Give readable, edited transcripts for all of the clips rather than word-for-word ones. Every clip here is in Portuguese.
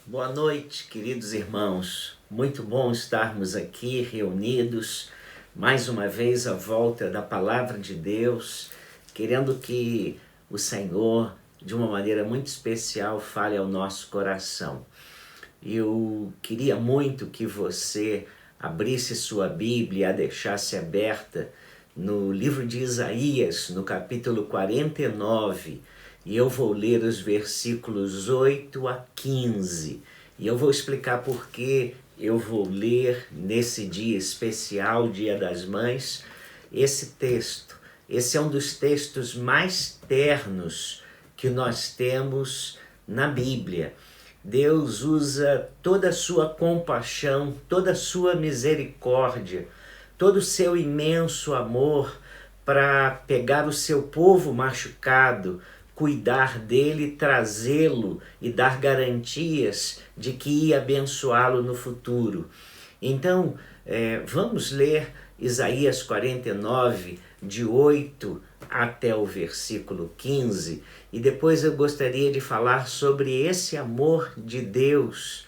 Boa noite, queridos irmãos. Muito bom estarmos aqui reunidos, mais uma vez à volta da Palavra de Deus, querendo que o Senhor, de uma maneira muito especial, fale ao nosso coração. Eu queria muito que você abrisse sua Bíblia e a deixasse aberta no livro de Isaías, no capítulo 49, e eu vou ler os versículos 8 a 15. E eu vou explicar por que eu vou ler nesse dia especial, Dia das Mães, esse texto. Esse é um dos textos mais ternos que nós temos na Bíblia. Deus usa toda a sua compaixão, toda a sua misericórdia, todo o seu imenso amor para pegar o seu povo machucado, cuidar dele, trazê-lo e dar garantias de que ia abençoá-lo no futuro. Então, vamos ler Isaías 49, de 8 até o versículo 15, e depois eu gostaria de falar sobre esse amor de Deus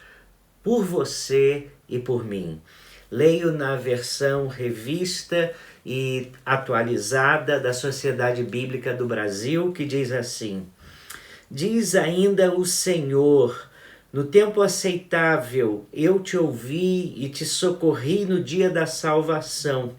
por você e por mim. Leio na versão revista e atualizada da Sociedade Bíblica do Brasil, que diz assim: diz ainda o Senhor, no tempo aceitável eu te ouvi e te socorri no dia da salvação.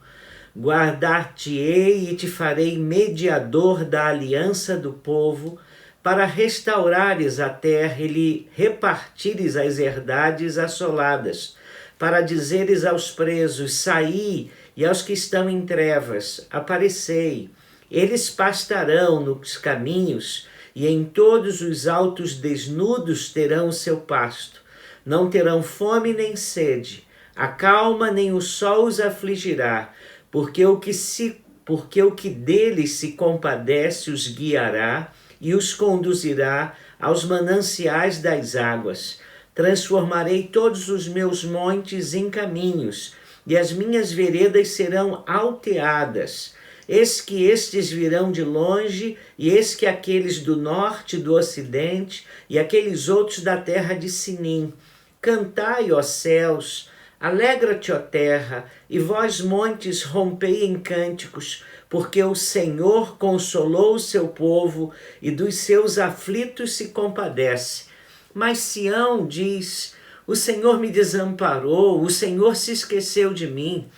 Guardar-te-ei e te farei mediador da aliança do povo, para restaurares a terra e lhe repartires as herdades assoladas, para dizeres aos presos: saí, e aos que estão em trevas: aparecei. Eles pastarão nos caminhos, e em todos os altos desnudos terão o seu pasto. Não terão fome nem sede, a calma nem o sol os afligirá, porque o que deles se compadece os guiará e os conduzirá aos mananciais das águas. Transformarei todos os meus montes em caminhos, e as minhas veredas serão alteadas. Eis que estes virão de longe, e eis que aqueles do norte e do ocidente, e aqueles outros da terra de Sinim. Cantai, ó céus, alegra-te, ó terra, e vós, montes, rompei em cânticos, porque o Senhor consolou o seu povo, e dos seus aflitos se compadece. Mas Sião diz: o Senhor me desamparou, o Senhor se esqueceu de mim.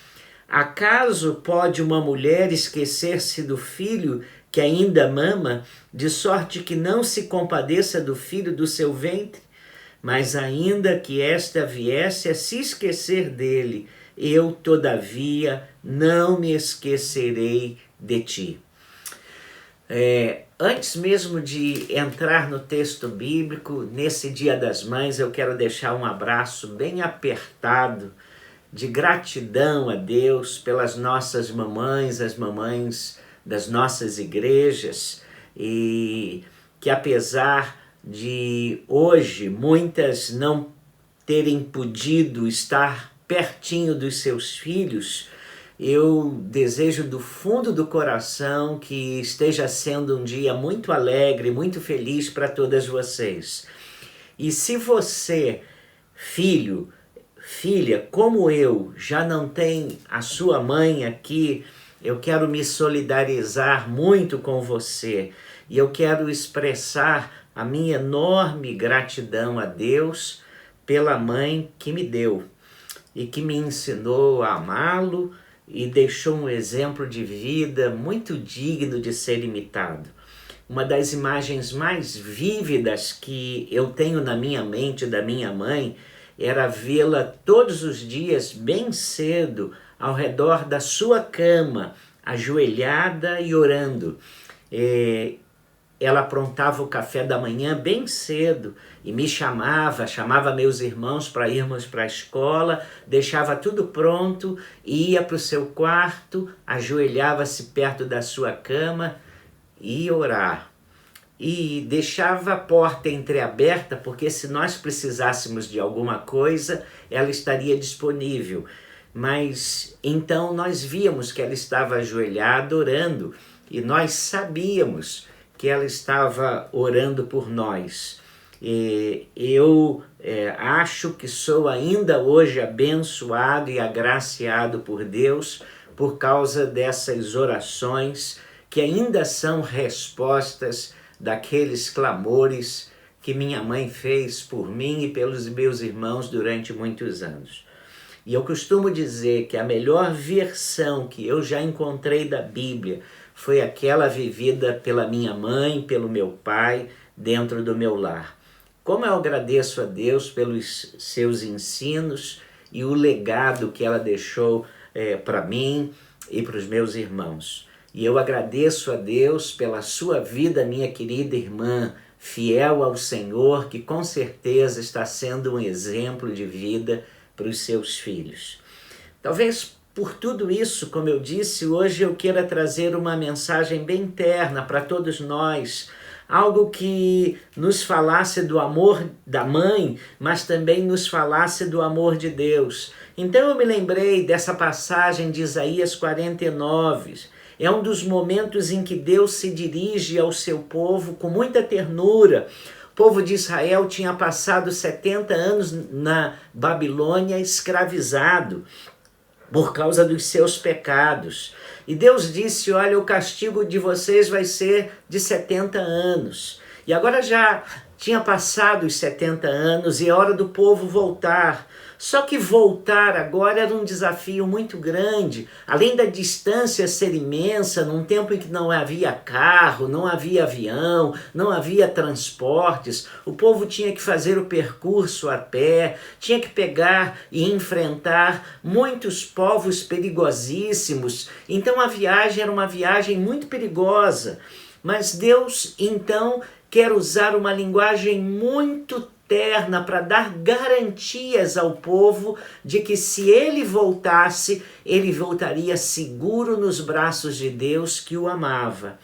Acaso pode uma mulher esquecer-se do filho que ainda mama, de sorte que não se compadeça do filho do seu ventre? Mas ainda que esta viesse a se esquecer dele, eu, todavia, não me esquecerei de ti. Antes mesmo de entrar no texto bíblico, nesse Dia das Mães, eu quero deixar um abraço bem apertado de gratidão a Deus pelas nossas mamães, as mamães das nossas igrejas, e que apesar de hoje muitas não terem podido estar pertinho dos seus filhos, eu desejo do fundo do coração que esteja sendo um dia muito alegre, muito feliz para todas vocês. E se você, filho, filha, como eu, já não tem a sua mãe aqui, eu quero me solidarizar muito com você, e eu quero expressar a minha enorme gratidão a Deus pela mãe que me deu e que me ensinou a amá-lo e deixou um exemplo de vida muito digno de ser imitado. Uma das imagens mais vívidas que eu tenho na minha mente da minha mãe era vê-la todos os dias bem cedo ao redor da sua cama, ajoelhada e orando. Ela aprontava o café da manhã bem cedo e me chamava meus irmãos para irmos para a escola, deixava tudo pronto, ia para o seu quarto, ajoelhava-se perto da sua cama e ia orar. E deixava a porta entreaberta, porque se nós precisássemos de alguma coisa, ela estaria disponível. Mas então nós víamos que ela estava ajoelhada orando, e nós sabíamos que ela estava orando por nós. Eu acho que sou ainda hoje abençoado e agraciado por Deus por causa dessas orações que ainda são respostas daqueles clamores que minha mãe fez por mim e pelos meus irmãos durante muitos anos. E eu costumo dizer que a melhor versão que eu já encontrei da Bíblia foi aquela vivida pela minha mãe, pelo meu pai, dentro do meu lar. Como eu agradeço a Deus pelos seus ensinos e o legado que ela deixou para mim e para os meus irmãos. E eu agradeço a Deus pela sua vida, minha querida irmã, fiel ao Senhor, que com certeza está sendo um exemplo de vida para os seus filhos. Talvez por tudo isso, como eu disse, hoje eu queira trazer uma mensagem bem interna para todos nós, algo que nos falasse do amor da mãe, mas também nos falasse do amor de Deus. Então eu me lembrei dessa passagem de Isaías 49, é um dos momentos em que Deus se dirige ao seu povo com muita ternura. O povo de Israel tinha passado 70 anos na Babilônia escravizado por causa dos seus pecados. E Deus disse, olha, o castigo de vocês vai ser de 70 anos. E agora já tinha passado os 70 anos e é hora do povo voltar. Só que voltar agora era um desafio muito grande. Além da distância ser imensa, num tempo em que não havia carro, não havia avião, não havia transportes, o povo tinha que fazer o percurso a pé, tinha que pegar e enfrentar muitos povos perigosíssimos. Então a viagem era uma viagem muito perigosa. Mas Deus, então, quer usar uma linguagem muito terna para dar garantias ao povo de que se ele voltasse, ele voltaria seguro nos braços de Deus que o amava.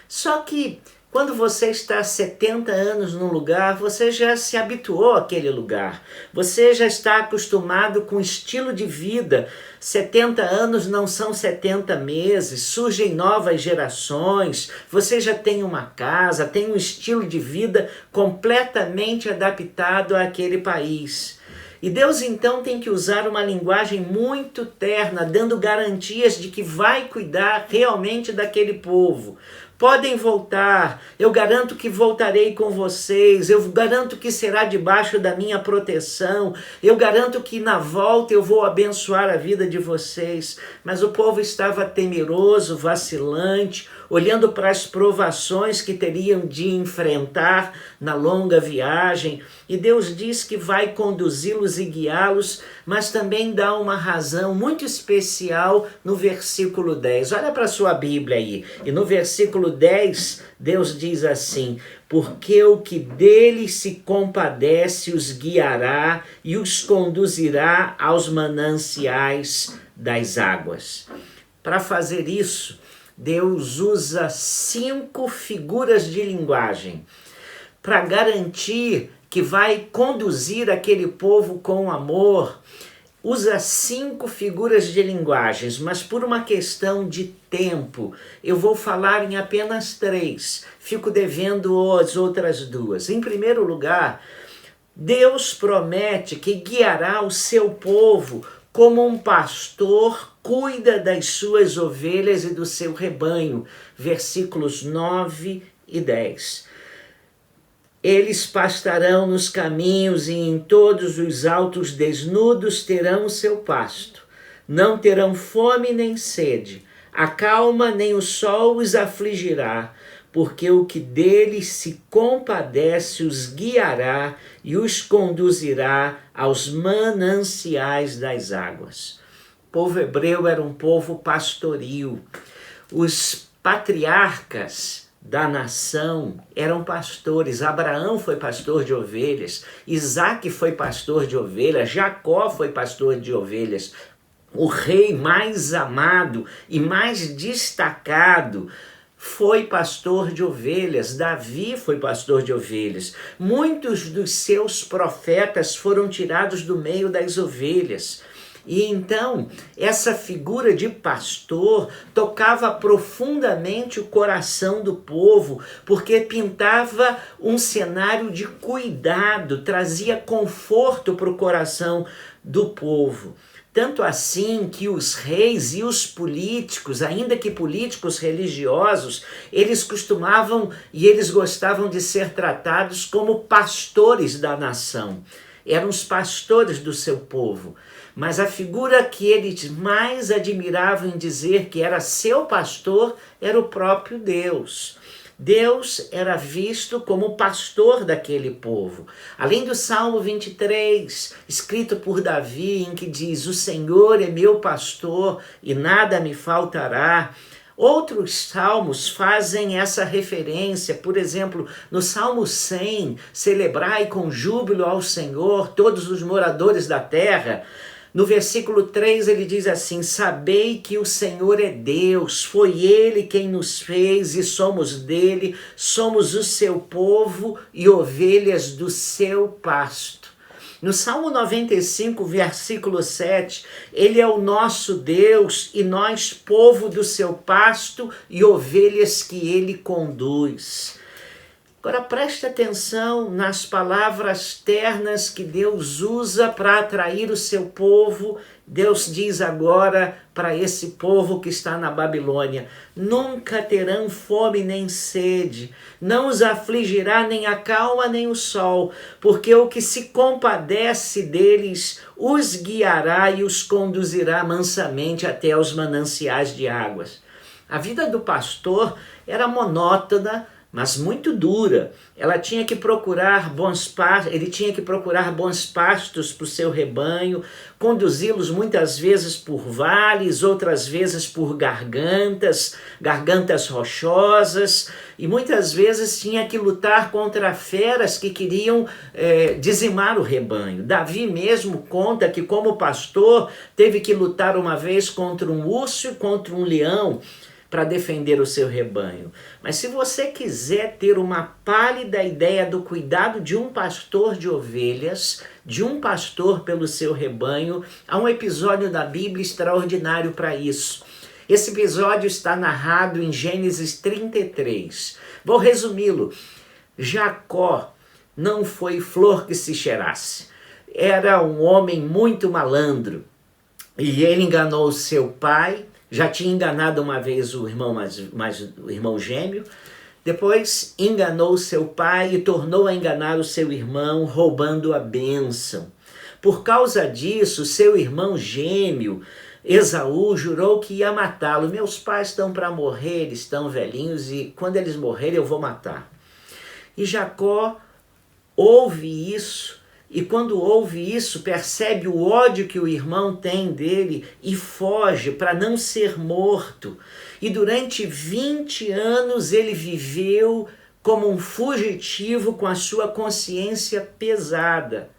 Só que quando você está há 70 anos num lugar, você já se habituou àquele lugar. Você já está acostumado com o estilo de vida. 70 anos não são 70 meses, surgem novas gerações, você já tem uma casa, tem um estilo de vida completamente adaptado àquele país. E Deus então tem que usar uma linguagem muito terna, dando garantias de que vai cuidar realmente daquele povo. Podem voltar, eu garanto que voltarei com vocês, eu garanto que será debaixo da minha proteção, eu garanto que na volta eu vou abençoar a vida de vocês. Mas o povo estava temeroso, vacilante, olhando para as provações que teriam de enfrentar na longa viagem. E Deus diz que vai conduzi-los e guiá-los, mas também dá uma razão muito especial no versículo 10. Olha para a sua Bíblia aí. E no versículo 10, Deus diz assim: porque o que deles se compadece os guiará e os conduzirá aos mananciais das águas. Para fazer isso, Deus usa 5 figuras de linguagem para garantir que vai conduzir aquele povo com amor. Usa 5 figuras de linguagens, mas por uma questão de tempo, eu vou falar em apenas 3. Fico devendo as outras 2. Em primeiro lugar, Deus promete que guiará o seu povo como um pastor cuida das suas ovelhas e do seu rebanho. Versículos 9 e 10. Eles pastarão nos caminhos e em todos os altos desnudos terão o seu pasto. Não terão fome nem sede. A calma nem o sol os afligirá, porque o que deles se compadece os guiará e os conduzirá aos mananciais das águas. O povo hebreu era um povo pastoril. Os patriarcas da nação eram pastores. Abraão foi pastor de ovelhas, Isaac foi pastor de ovelhas, Jacó foi pastor de ovelhas. O rei mais amado e mais destacado foi pastor de ovelhas. Davi foi pastor de ovelhas. Muitos dos seus profetas foram tirados do meio das ovelhas. E então, essa figura de pastor tocava profundamente o coração do povo, porque pintava um cenário de cuidado, trazia conforto para o coração do povo. Tanto assim que os reis e os políticos, ainda que políticos religiosos, eles costumavam e eles gostavam de ser tratados como pastores da nação. Eram os pastores do seu povo. Mas a figura que eles mais admiravam em dizer que era seu pastor era o próprio Deus. Deus era visto como pastor daquele povo. Além do Salmo 23, escrito por Davi, em que diz: "O Senhor é meu pastor e nada me faltará", outros salmos fazem essa referência. Por exemplo, no Salmo 100, "Celebrai com júbilo ao Senhor todos os moradores da terra". No versículo 3 ele diz assim: "Sabei que o Senhor é Deus, foi Ele quem nos fez e somos dele, somos o seu povo e ovelhas do seu pasto". No Salmo 95, versículo 7, ele é o nosso Deus e nós povo do seu pasto e ovelhas que ele conduz. Agora preste atenção nas palavras ternas que Deus usa para atrair o seu povo. Deus diz agora para esse povo que está na Babilônia: "Nunca terão fome nem sede, não os afligirá nem a calma nem o sol, porque o que se compadece deles os guiará e os conduzirá mansamente até os mananciais de águas". A vida do pastor era monótona, mas muito dura. Ele tinha que procurar bons pastos para o seu rebanho, conduzi-los muitas vezes por vales, outras vezes por gargantas rochosas, e muitas vezes tinha que lutar contra feras que queriam dizimar o rebanho. Davi mesmo conta que, como pastor, teve que lutar uma vez contra um urso e contra um leão para defender o seu rebanho. Mas se você quiser ter uma pálida ideia do cuidado de um pastor de ovelhas, de um pastor pelo seu rebanho, há um episódio da Bíblia extraordinário para isso. Esse episódio está narrado em Gênesis 33. Vou resumi-lo. Jacó não foi flor que se cheirasse. Era um homem muito malandro. E ele enganou seu pai. Já tinha enganado uma vez o irmão gêmeo, depois enganou seu pai e tornou a enganar o seu irmão, roubando a bênção. Por causa disso, seu irmão gêmeo, Esaú, jurou que ia matá-lo. "Meus pais estão para morrer, eles estão velhinhos e quando eles morrerem eu vou matar". E Jacó ouve isso. E quando ouve isso, percebe o ódio que o irmão tem dele e foge para não ser morto. E durante 20 anos ele viveu como um fugitivo com a sua consciência pesada.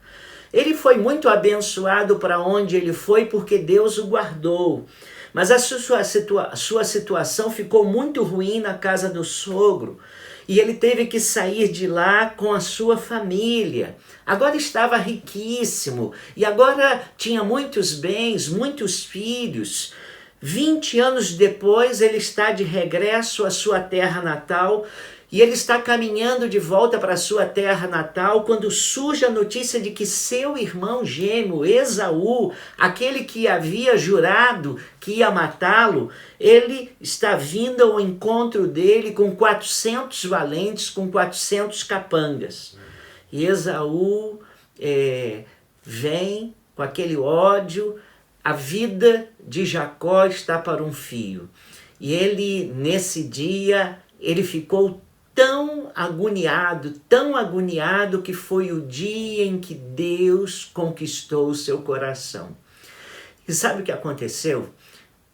Ele foi muito abençoado para onde ele foi porque Deus o guardou. Mas a sua situação ficou muito ruim na casa do sogro. E ele teve que sair de lá com a sua família. Agora estava riquíssimo e agora tinha muitos bens, muitos filhos. 20 anos depois ele está de regresso à sua terra natal e ele está caminhando de volta para a sua terra natal quando surge a notícia de que seu irmão gêmeo, Esaú, aquele que havia jurado que ia matá-lo, ele está vindo ao encontro dele com 400 valentes, com 400 capangas. E Esaú vem com aquele ódio. A vida de Jacó está para um fio. E ele, nesse dia, ele ficou tão agoniado que foi o dia em que Deus conquistou o seu coração. E sabe o que aconteceu?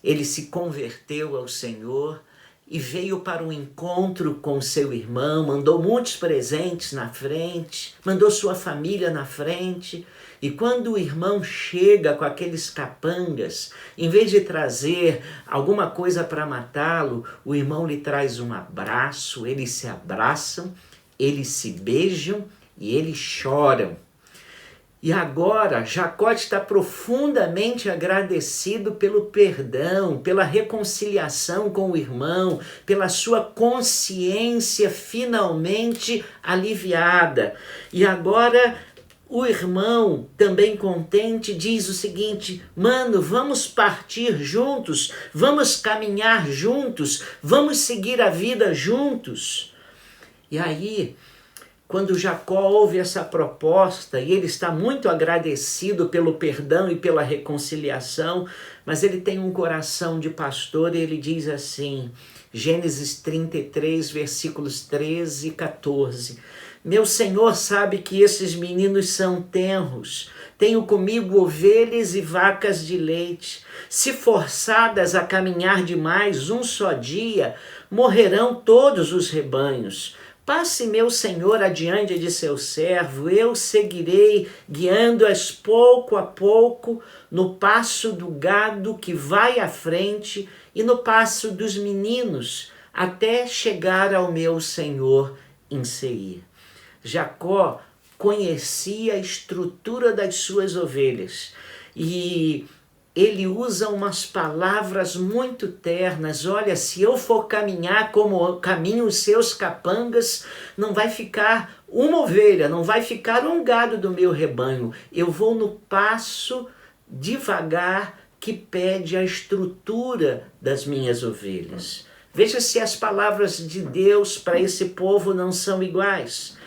Ele se converteu ao Senhor e veio para um encontro com seu irmão, mandou muitos presentes na frente, mandou sua família na frente. E quando o irmão chega com aqueles capangas, em vez de trazer alguma coisa para matá-lo, o irmão lhe traz um abraço, eles se abraçam, eles se beijam e eles choram. E agora Jacó está profundamente agradecido pelo perdão, pela reconciliação com o irmão, pela sua consciência finalmente aliviada. E agora o irmão, também contente, diz o seguinte: mano, vamos partir juntos, vamos caminhar juntos, vamos seguir a vida juntos. E aí, quando Jacó ouve essa proposta, e ele está muito agradecido pelo perdão e pela reconciliação, mas ele tem um coração de pastor e ele diz assim, Gênesis 33, versículos 13 e 14, meu Senhor sabe que esses meninos são tenros, tenho comigo ovelhas e vacas de leite, se forçadas a caminhar demais um só dia, morrerão todos os rebanhos. Passe meu Senhor adiante de seu servo, eu seguirei guiando-as pouco a pouco no passo do gado que vai à frente e no passo dos meninos, até chegar ao meu Senhor em Seir. Jacó conhecia a estrutura das suas ovelhas e ele usa umas palavras muito ternas. Olha, se eu for caminhar como caminham os seus capangas, não vai ficar uma ovelha, não vai ficar um gado do meu rebanho. Eu vou no passo devagar que pede a estrutura das minhas ovelhas. Veja se as palavras de Deus para esse povo não são iguais.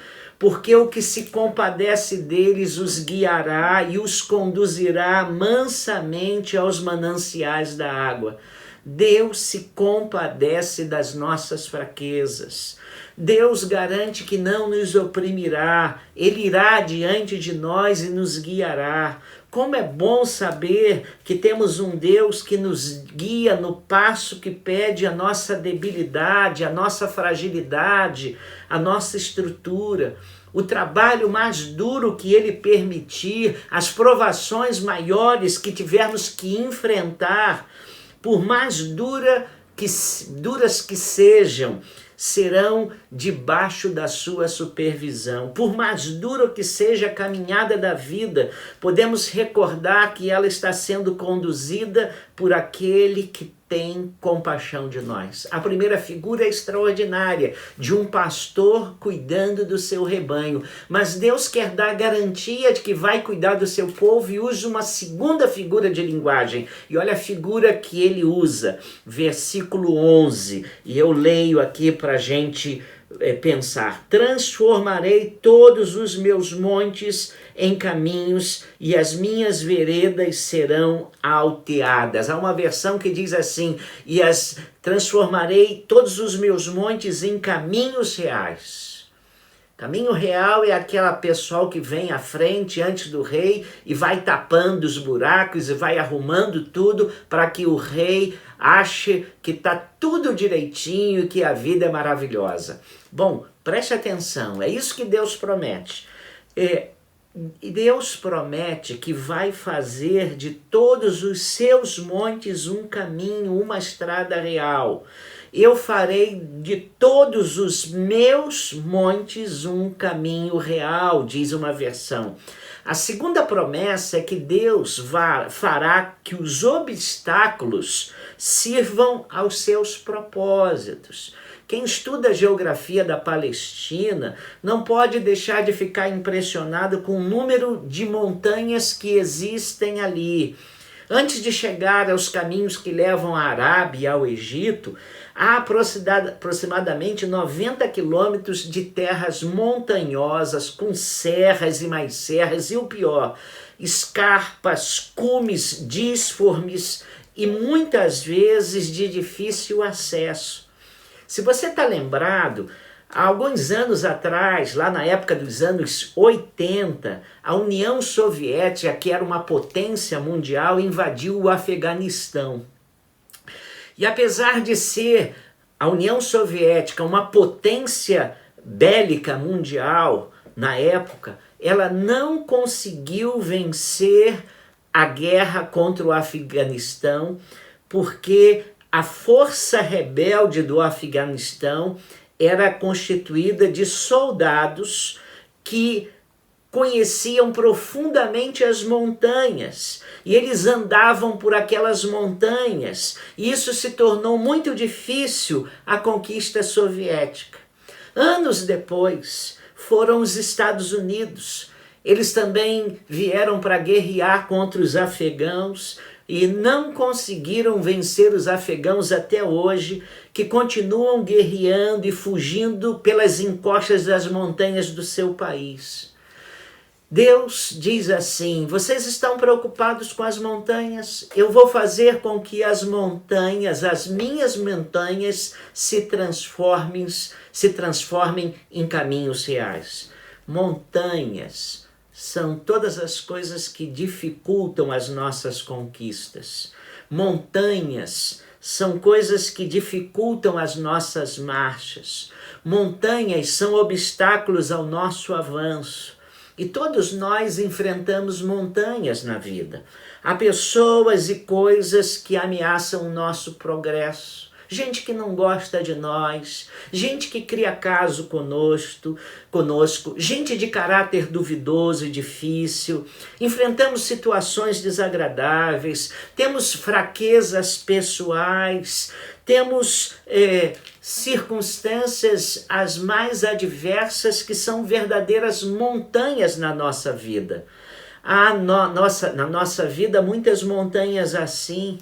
Porque o que se compadece deles os guiará e os conduzirá mansamente aos mananciais da água. Deus se compadece das nossas fraquezas. Deus garante que não nos oprimirá. Ele irá diante de nós e nos guiará. Como é bom saber que temos um Deus que nos guia no passo que pede a nossa debilidade, a nossa fragilidade, a nossa estrutura. O trabalho mais duro que Ele permitir, as provações maiores que tivermos que enfrentar, por mais duras que sejam, serão debaixo da sua supervisão. Por mais duro que seja a caminhada da vida, podemos recordar que ela está sendo conduzida por aquele que tem compaixão de nós. A primeira figura é extraordinária, de um pastor cuidando do seu rebanho. Mas Deus quer dar garantia de que vai cuidar do seu povo e usa uma segunda figura de linguagem. E olha a figura que ele usa, versículo 11. E eu leio aqui para a gente pensar. Transformarei todos os meus montes em caminhos e as minhas veredas serão alteadas. Há uma versão que diz assim, transformarei todos os meus montes em caminhos reais. Caminho real é aquela pessoal que vem à frente antes do rei e vai tapando os buracos e vai arrumando tudo para que o rei ache que está tudo direitinho e que a vida é maravilhosa. Bom, preste atenção, é isso que Deus promete. E Deus promete que vai fazer de todos os seus montes um caminho, uma estrada real. Eu farei de todos os meus montes um caminho real, diz uma versão. A segunda promessa é que Deus fará que os obstáculos sirvam aos seus propósitos. Quem estuda a geografia da Palestina não pode deixar de ficar impressionado com o número de montanhas que existem ali. Antes de chegar aos caminhos que levam à Arábia e ao Egito, há aproximadamente 90 quilômetros de terras montanhosas, com serras e mais serras, e o pior, escarpas, cumes dísformes e muitas vezes de difícil acesso. Se você está lembrado, há alguns anos atrás, lá na época dos anos 80, a União Soviética, que era uma potência mundial, invadiu o Afeganistão. E apesar de ser a União Soviética uma potência bélica mundial na época, ela não conseguiu vencer a guerra contra o Afeganistão, porque a força rebelde do Afeganistão era constituída de soldados que conheciam profundamente as montanhas e eles andavam por aquelas montanhas, e isso se tornou muito difícil a conquista soviética. Anos depois, foram os Estados Unidos. Eles também vieram para guerrear contra os afegãos e não conseguiram vencer os afegãos até hoje, que continuam guerreando e fugindo pelas encostas das montanhas do seu país. Deus diz assim: vocês estão preocupados com as montanhas? Eu vou fazer com que as montanhas, as minhas montanhas, se transformem em caminhos reais. Montanhas são todas as coisas que dificultam as nossas conquistas. Montanhas são coisas que dificultam as nossas marchas. Montanhas são obstáculos ao nosso avanço. E todos nós enfrentamos montanhas na vida. Há pessoas e coisas que ameaçam o nosso progresso. Gente que não gosta de nós, gente que cria caso conosco, gente de caráter duvidoso e difícil. Enfrentamos situações desagradáveis, temos fraquezas pessoais, temos circunstâncias as mais adversas que são verdadeiras montanhas na nossa vida. Há na nossa vida muitas montanhas assim,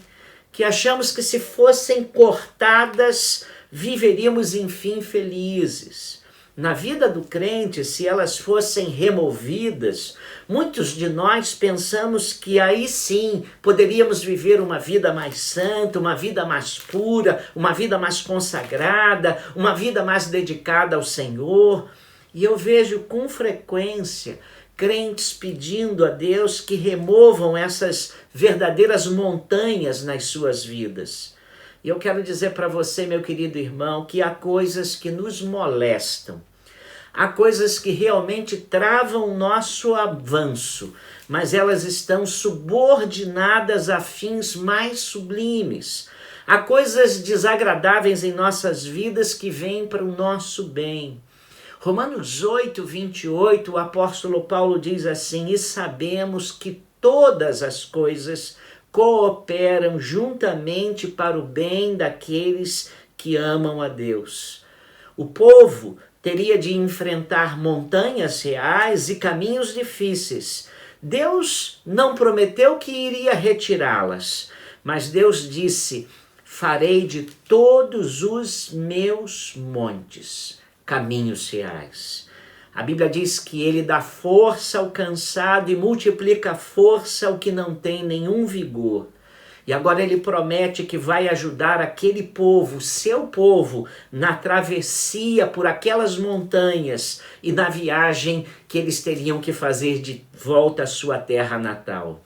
que achamos que se fossem cortadas, viveríamos enfim felizes. Na vida do crente, se elas fossem removidas, muitos de nós pensamos que aí sim poderíamos viver uma vida mais santa, uma vida mais pura, uma vida mais consagrada, uma vida mais dedicada ao Senhor. E eu vejo com frequência crentes pedindo a Deus que removam essas verdadeiras montanhas nas suas vidas. E eu quero dizer para você, meu querido irmão, que há coisas que nos molestam, há coisas que realmente travam o nosso avanço, mas elas estão subordinadas a fins mais sublimes. Há coisas desagradáveis em nossas vidas que vêm para o nosso bem. Romanos 8, 28, o apóstolo Paulo diz assim: e sabemos que todas as coisas cooperam juntamente para o bem daqueles que amam a Deus. O povo teria de enfrentar montanhas reais e caminhos difíceis. Deus não prometeu que iria retirá-las, mas Deus disse: farei de todos os meus montes caminhos reais. A Bíblia diz que ele dá força ao cansado e multiplica a força ao que não tem nenhum vigor. E agora ele promete que vai ajudar aquele povo, seu povo, na travessia por aquelas montanhas e na viagem que eles teriam que fazer de volta à sua terra natal.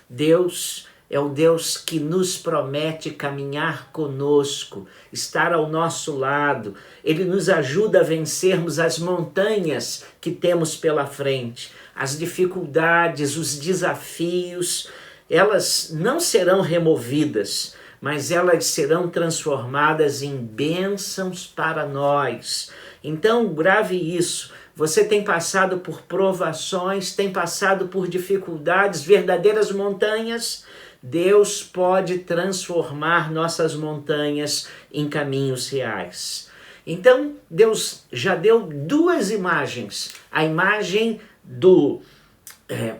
Deus é o Deus que nos promete caminhar conosco, estar ao nosso lado. Ele nos ajuda a vencermos as montanhas que temos pela frente, as dificuldades, os desafios. Elas não serão removidas, mas elas serão transformadas em bênçãos para nós. Então, grave isso. Você tem passado por provações, tem passado por dificuldades, verdadeiras montanhas. Deus pode transformar nossas montanhas em caminhos reais. Então, Deus já deu duas imagens. A imagem do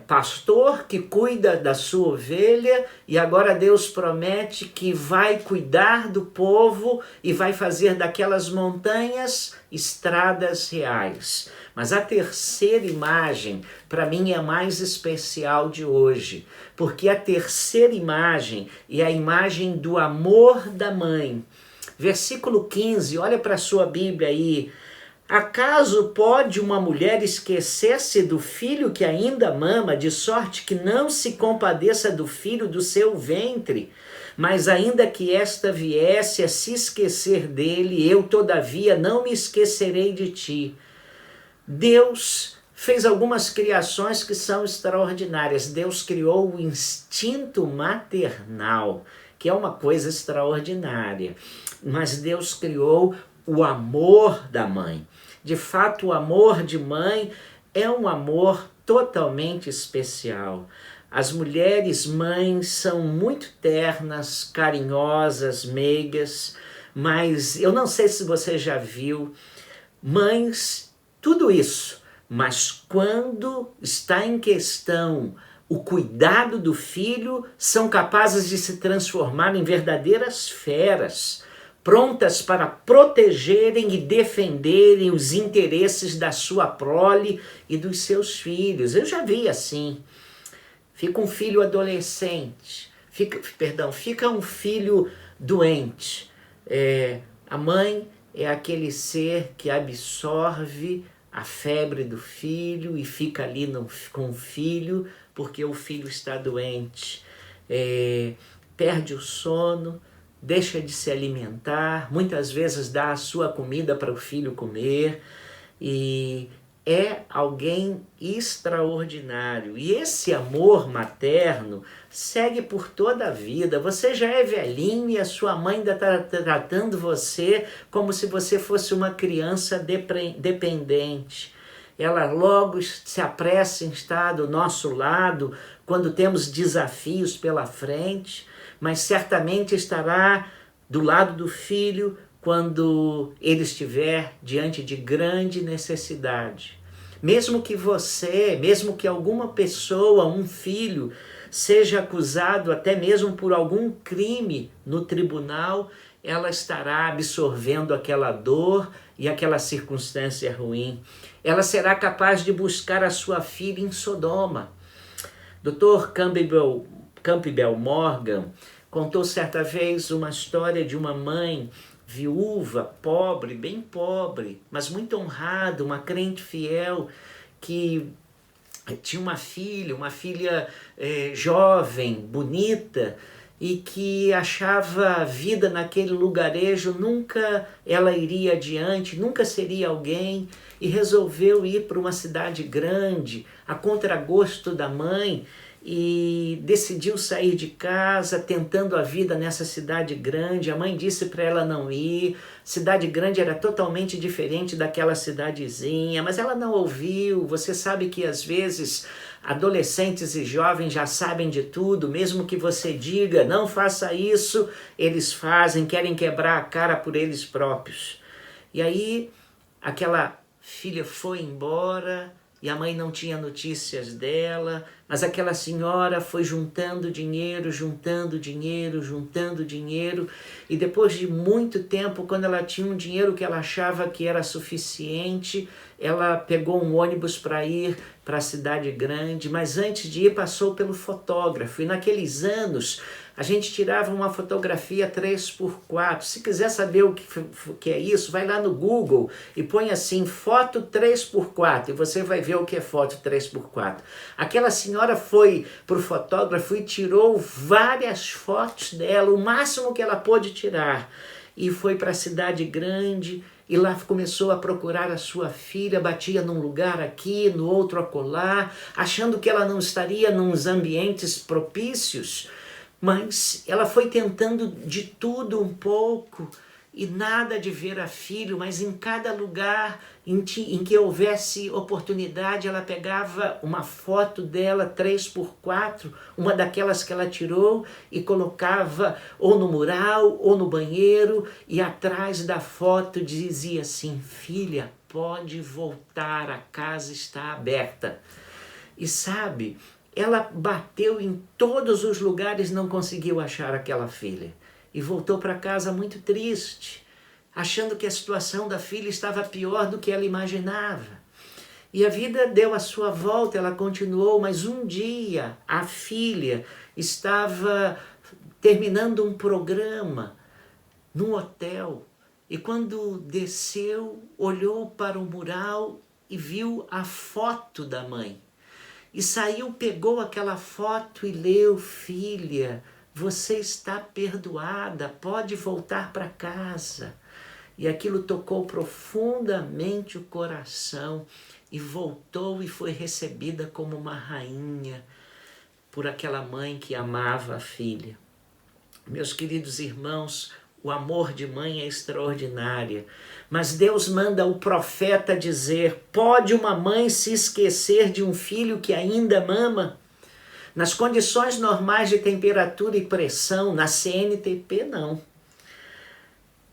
pastor que cuida da sua ovelha, e agora Deus promete que vai cuidar do povo e vai fazer daquelas montanhas estradas reais. Mas a terceira imagem, para mim, é a mais especial de hoje, porque a terceira imagem é a imagem do amor da mãe. Versículo 15, olha para a sua Bíblia aí. Acaso pode uma mulher esquecer-se do filho que ainda mama, de sorte que não se compadeça do filho do seu ventre? Mas ainda que esta viesse a se esquecer dele, eu todavia não me esquecerei de ti. Deus fez algumas criações que são extraordinárias. Deus criou o instinto maternal, que é uma coisa extraordinária. Mas Deus criou o amor da mãe. De fato, o amor de mãe é um amor totalmente especial. As mulheres mães são muito ternas, carinhosas, meigas, mas eu não sei se você já viu mães, tudo isso, mas quando está em questão o cuidado do filho, são capazes de se transformar em verdadeiras feras, prontas para protegerem e defenderem os interesses da sua prole e dos seus filhos. Eu já vi assim. Fica um filho adolescente, fica um filho doente. A mãe é aquele ser que absorve a febre do filho e fica ali com o filho porque o filho está doente. Perde o sono, deixa de se alimentar, muitas vezes dá a sua comida para o filho comer e é alguém extraordinário. E esse amor materno segue por toda a vida. Você já é velhinho e a sua mãe ainda está tratando você como se você fosse uma criança dependente. Ela logo se apressa em estar do nosso lado quando temos desafios pela frente, mas certamente estará do lado do filho quando ele estiver diante de grande necessidade. Mesmo que alguma pessoa, um filho, seja acusado até mesmo por algum crime no tribunal, ela estará absorvendo aquela dor e aquela circunstância ruim. Ela será capaz de buscar a sua filha em Sodoma. Dr. Campbell Morgan contou certa vez uma história de uma mãe viúva, pobre, bem pobre, mas muito honrada, uma crente fiel, que tinha uma filha jovem, bonita, e que achava a vida naquele lugarejo, nunca ela iria adiante, nunca seria alguém, e resolveu ir para uma cidade grande, a contragosto da mãe, e decidiu sair de casa, tentando a vida nessa cidade grande. A mãe disse para ela não ir, cidade grande era totalmente diferente daquela cidadezinha, mas ela não ouviu. Você sabe que às vezes adolescentes e jovens já sabem de tudo, mesmo que você diga, não faça isso, eles fazem, querem quebrar a cara por eles próprios. E aí, aquela filha foi embora e a mãe não tinha notícias dela, mas aquela senhora foi juntando dinheiro, e depois de muito tempo, quando ela tinha um dinheiro que ela achava que era suficiente, ela pegou um ônibus para ir para a cidade grande, mas antes de ir passou pelo fotógrafo, e naqueles anos a gente tirava uma fotografia 3x4. Se quiser saber o que é isso, vai lá no Google e põe assim, foto 3x4, e você vai ver o que é foto 3x4. Aquela senhora foi para o fotógrafo e tirou várias fotos dela, o máximo que ela pôde tirar, e foi para a cidade grande, e lá começou a procurar a sua filha, batia num lugar aqui, no outro acolá, achando que ela não estaria nos ambientes propícios, mas ela foi tentando de tudo um pouco, e nada de ver a filho, mas em cada lugar em que houvesse oportunidade, ela pegava uma foto dela 3x4, uma daquelas que ela tirou, e colocava ou no mural ou no banheiro, e atrás da foto dizia assim, filha, pode voltar, a casa está aberta. E sabe, ela bateu em todos os lugares, não conseguiu achar aquela filha. E voltou para casa muito triste, achando que a situação da filha estava pior do que ela imaginava. E a vida deu a sua volta, ela continuou, mas um dia a filha estava terminando um programa num hotel, e quando desceu, olhou para o mural e viu a foto da mãe. E saiu, pegou aquela foto e leu, filha, você está perdoada, pode voltar para casa. E aquilo tocou profundamente o coração, e voltou e foi recebida como uma rainha por aquela mãe que amava a filha. Meus queridos irmãos, O amor de mãe é extraordinário. Mas Deus manda o profeta dizer: pode uma mãe se esquecer de um filho que ainda mama? Nas condições normais de temperatura e pressão, na CNTP, não.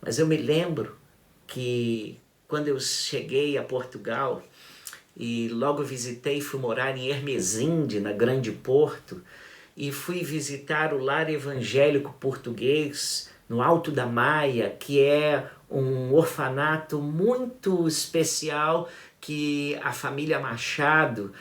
Mas eu me lembro que quando eu cheguei a Portugal e logo visitei, fui morar em Hermesinde, na Grande Porto, e fui visitar o lar evangélico português no Alto da Maia, que é um orfanato muito especial que a família Machado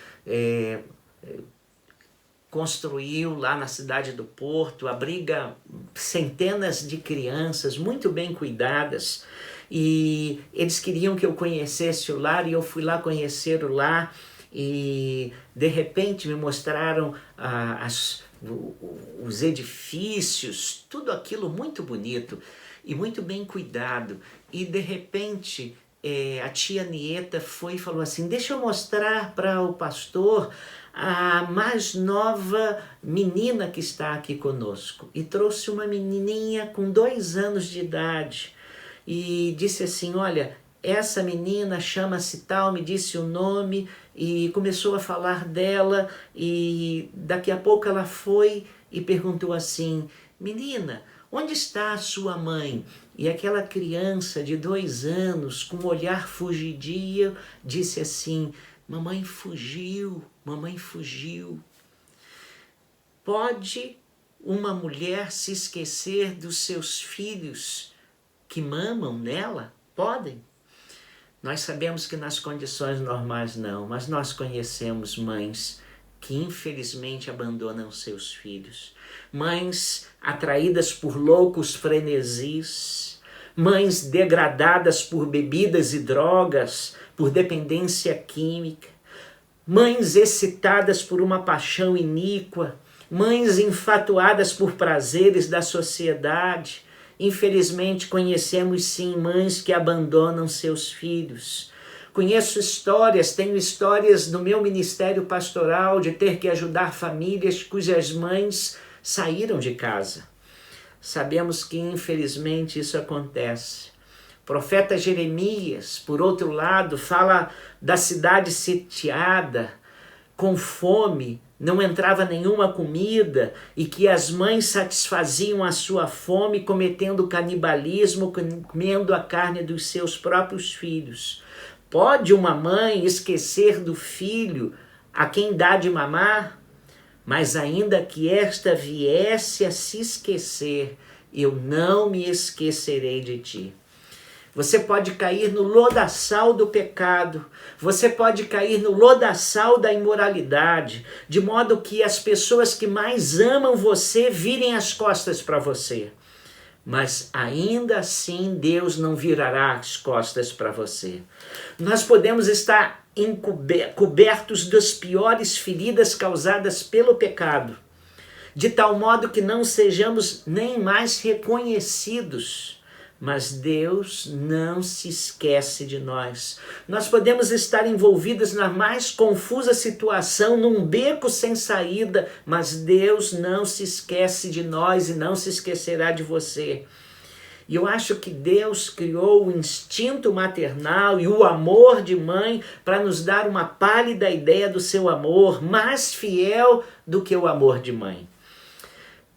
construiu lá na cidade do Porto, abriga centenas de crianças muito bem cuidadas, e eles queriam que eu conhecesse o lar, e eu fui lá conhecer o lar, e de repente me mostraram os edifícios, tudo aquilo muito bonito e muito bem cuidado, e de repente a tia Nieta foi e falou assim: deixa eu mostrar para o pastor a mais nova menina que está aqui conosco. E trouxe uma menininha com 2 anos de idade e disse assim: olha, essa menina chama-se tal, me disse o nome, e começou a falar dela, e daqui a pouco ela foi e perguntou assim: menina, onde está a sua mãe? E aquela criança de 2 anos, com um olhar fugidio, disse assim: mamãe fugiu, mamãe fugiu. Pode uma mulher se esquecer dos seus filhos que mamam nela? Podem. Nós sabemos que nas condições normais não, mas nós conhecemos mães que infelizmente abandonam seus filhos. Mães atraídas por loucos frenesis, mães degradadas por bebidas e drogas, por dependência química, mães excitadas por uma paixão iníqua, mães enfatuadas por prazeres da sociedade. Infelizmente conhecemos sim mães que abandonam seus filhos. Conheço histórias, tenho histórias no meu ministério pastoral de ter que ajudar famílias cujas mães saíram de casa. Sabemos que infelizmente isso acontece. O profeta Jeremias, por outro lado, fala da cidade sitiada, com fome, não entrava nenhuma comida, e que as mães satisfaziam a sua fome cometendo canibalismo, comendo a carne dos seus próprios filhos. Pode uma mãe esquecer do filho a quem dá de mamar? Mas ainda que esta viesse a se esquecer, eu não me esquecerei de ti. Você pode cair no lodaçal do pecado, você pode cair no lodaçal da imoralidade, de modo que as pessoas que mais amam você virem as costas para você. Mas ainda assim Deus não virará as costas para você. Nós podemos estar cobertos das piores feridas causadas pelo pecado, de tal modo que não sejamos nem mais reconhecidos. Mas Deus não se esquece de nós. Nós podemos estar envolvidos na mais confusa situação, num beco sem saída, mas Deus não se esquece de nós e não se esquecerá de você. E eu acho que Deus criou o instinto maternal e o amor de mãe para nos dar uma pálida ideia do seu amor, mais fiel do que o amor de mãe.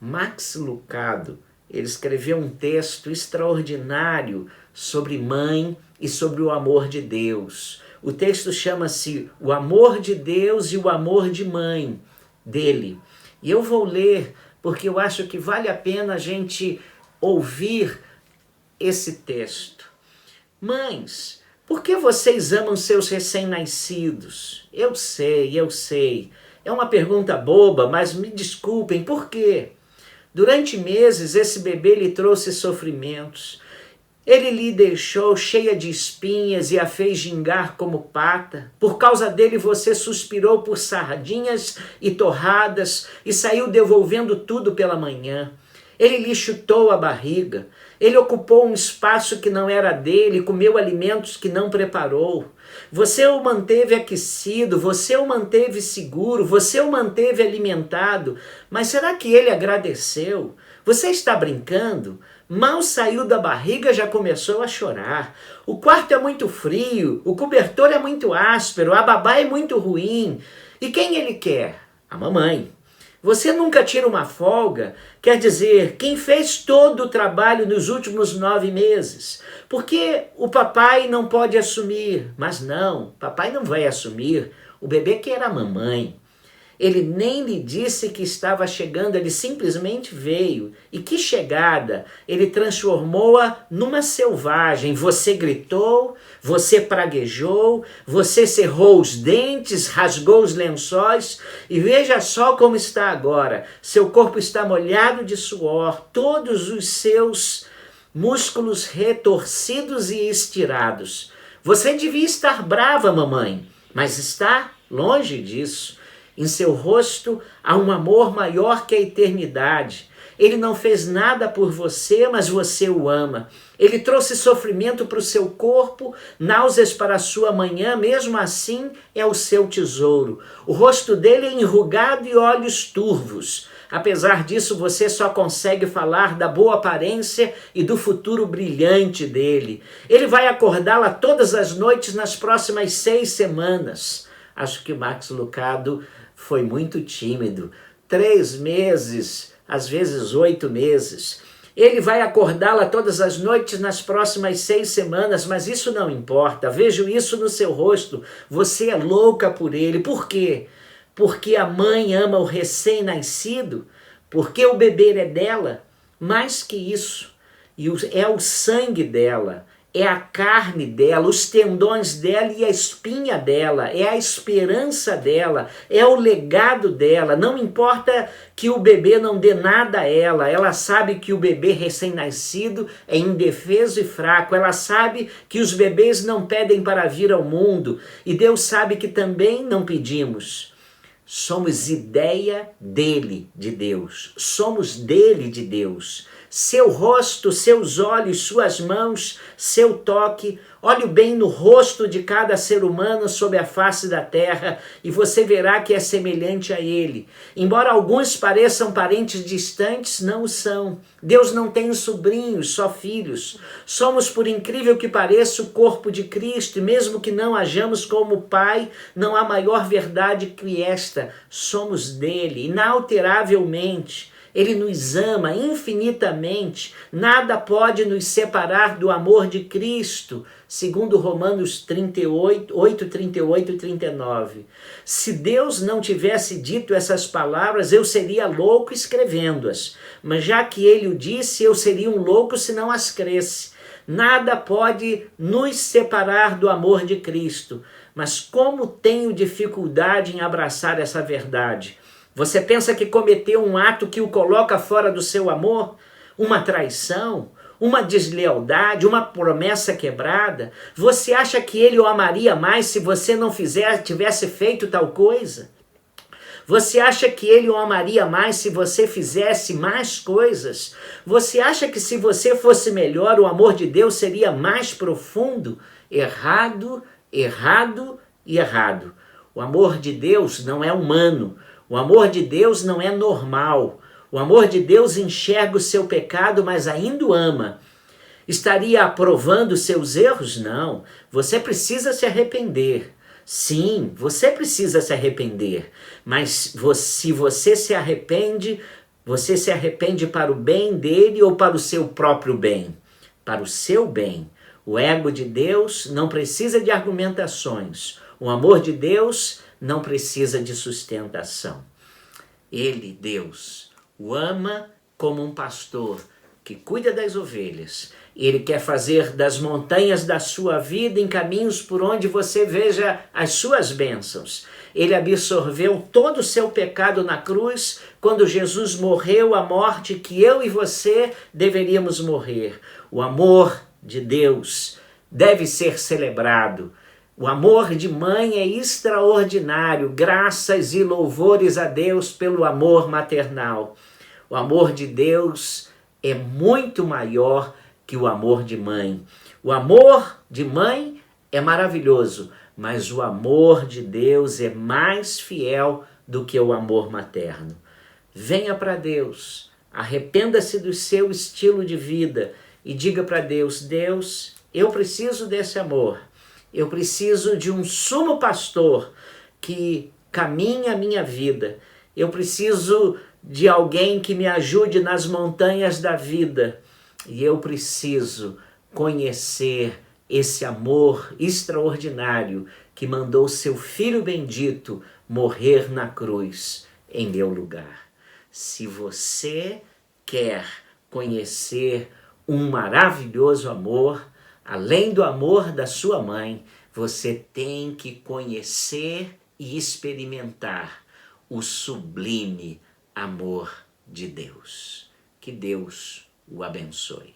Max Lucado, ele escreveu um texto extraordinário sobre mãe e sobre o amor de Deus. O texto chama-se O Amor de Deus e o Amor de Mãe dele. E eu vou ler porque eu acho que vale a pena a gente ouvir esse texto. Mães, por que vocês amam seus recém-nascidos? Eu sei. É uma pergunta boba, mas me desculpem, por quê? Durante meses esse bebê lhe trouxe sofrimentos. Ele lhe deixou cheia de espinhas e a fez gingar como pata. Por causa dele você suspirou por sardinhas e torradas e saiu devolvendo tudo pela manhã. Ele lhe chutou a barriga. Ele ocupou um espaço que não era dele, comeu alimentos que não preparou. Você o manteve aquecido, você o manteve seguro, você o manteve alimentado. Mas será que ele agradeceu? Você está brincando? Mal saiu da barriga, já começou a chorar. O quarto é muito frio, o cobertor é muito áspero, a babá é muito ruim. E quem ele quer? A mamãe. Você nunca tira uma folga, quer dizer, quem fez todo o trabalho nos últimos 9 meses. Porque o papai não pode assumir. Mas não, papai não vai assumir. O bebê quer a mamãe. Ele nem lhe disse que estava chegando, ele simplesmente veio. E que chegada! Ele transformou-a numa selvagem. Você gritou, você praguejou, você cerrou os dentes, rasgou os lençóis. E veja só como está agora. Seu corpo está molhado de suor, todos os seus músculos retorcidos e estirados. Você devia estar brava, mamãe, mas está longe disso. Em seu rosto há um amor maior que a eternidade. Ele não fez nada por você, mas você o ama. Ele trouxe sofrimento para o seu corpo, náuseas para a sua manhã, mesmo assim é o seu tesouro. O rosto dele é enrugado e olhos turvos. Apesar disso, você só consegue falar da boa aparência e do futuro brilhante dele. Ele vai acordá-la todas as noites nas próximas 6 semanas. Acho que Max Lucado foi muito tímido. 3 meses, às vezes 8 meses. Ele vai acordá-la todas as noites nas próximas 6 semanas, mas isso não importa. Vejo isso no seu rosto. Você é louca por ele. Por quê? Porque a mãe ama o recém-nascido? Porque o bebê é dela? Mais que isso. É o sangue dela. É a carne dela, os tendões dela e a espinha dela, é a esperança dela, é o legado dela. Não importa que o bebê não dê nada a ela sabe que o bebê recém-nascido é indefeso e fraco, ela sabe que os bebês não pedem para vir ao mundo, e Deus sabe que também não pedimos. Somos ideia dele, de Deus, somos dele, de Deus. Seu rosto, seus olhos, suas mãos, seu toque. Olhe bem no rosto de cada ser humano sobre a face da terra e você verá que é semelhante a ele. Embora alguns pareçam parentes distantes, não o são. Deus não tem sobrinhos, só filhos. Somos, por incrível que pareça, o corpo de Cristo, e mesmo que não hajamos como Pai, não há maior verdade que esta. Somos dele, inalteravelmente. Ele nos ama infinitamente, nada pode nos separar do amor de Cristo, segundo Romanos 8, 38 e 39. Se Deus não tivesse dito essas palavras, eu seria louco escrevendo-as, mas já que ele o disse, eu seria um louco se não as cresce. Nada pode nos separar do amor de Cristo, mas como tenho dificuldade em abraçar essa verdade. Você pensa que cometeu um ato que o coloca fora do seu amor? Uma traição? Uma deslealdade? Uma promessa quebrada? Você acha que ele o amaria mais se você não tivesse feito tal coisa? Você acha que ele o amaria mais se você fizesse mais coisas? Você acha que se você fosse melhor, o amor de Deus seria mais profundo? Errado, errado e errado. O amor de Deus não é humano. O amor de Deus não é normal. O amor de Deus enxerga o seu pecado, mas ainda o ama. Estaria aprovando seus erros? Não. Você precisa se arrepender. Sim, você precisa se arrepender. Mas se você se arrepende para o bem dele ou para o seu próprio bem? Para o seu bem. O ego de Deus não precisa de argumentações. O amor de Deus não precisa de sustentação. Ele, Deus, o ama como um pastor que cuida das ovelhas. Ele quer fazer das montanhas da sua vida em caminhos por onde você veja as suas bênçãos. Ele absorveu todo o seu pecado na cruz quando Jesus morreu a morte que eu e você deveríamos morrer. O amor de Deus deve ser celebrado. O amor de mãe é extraordinário, graças e louvores a Deus pelo amor maternal. O amor de Deus é muito maior que o amor de mãe. O amor de mãe é maravilhoso, mas o amor de Deus é mais fiel do que o amor materno. Venha para Deus, Arrependa-se do seu estilo de vida e diga para Deus: Deus, eu preciso desse amor. Eu preciso de um sumo pastor que caminhe a minha vida. Eu preciso de alguém que me ajude nas montanhas da vida. E eu preciso conhecer esse amor extraordinário que mandou seu Filho bendito morrer na cruz em meu lugar. Se você quer conhecer um maravilhoso amor, além do amor da sua mãe, você tem que conhecer e experimentar o sublime amor de Deus. Que Deus o abençoe.